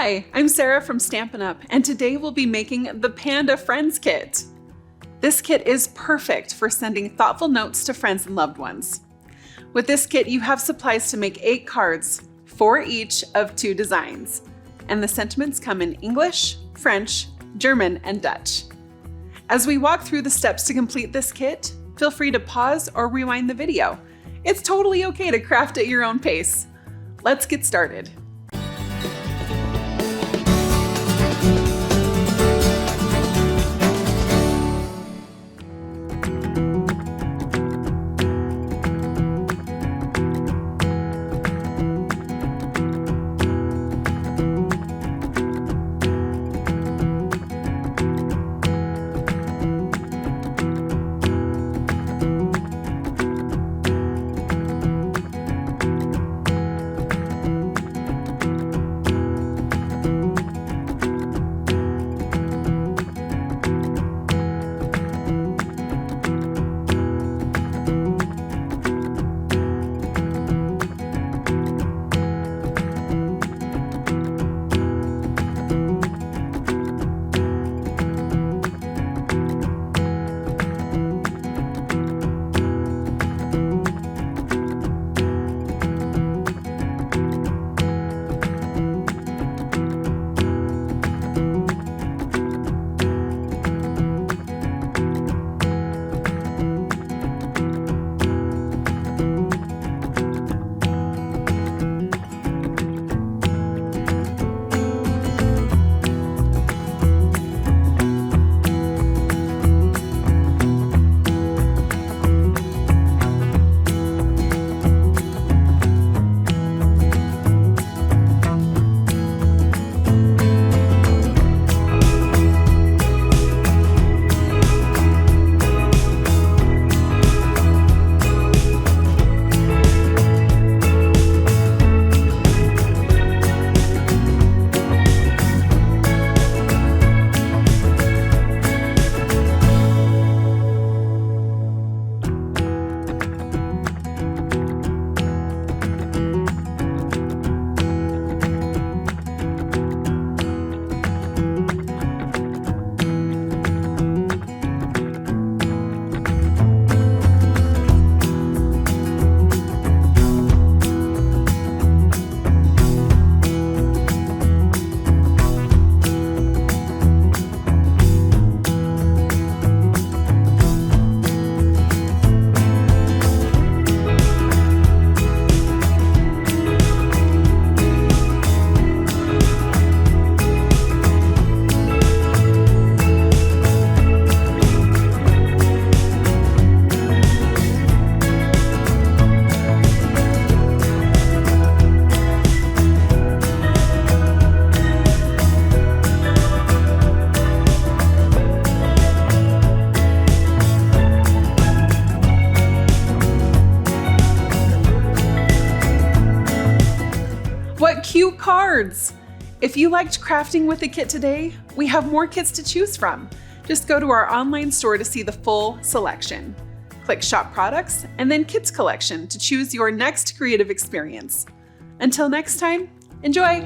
Hi, I'm Sarah from Stampin' Up, and today we'll be making the Panda Friends Kit. This kit is perfect for sending thoughtful notes to friends and loved ones. With this kit, you have supplies to make 8 cards, 4 each of 2 designs, and the sentiments come in English, French, German, and Dutch. As we walk through the steps to complete this kit, feel free to pause or rewind the video. It's totally okay to craft at your own pace. Let's get started. What cute cards! If you liked crafting with the kit today, we have more kits to choose from. Just go to our online store to see the full selection. Click Shop Products and then Kits Collection to choose your next creative experience. Until next time, enjoy!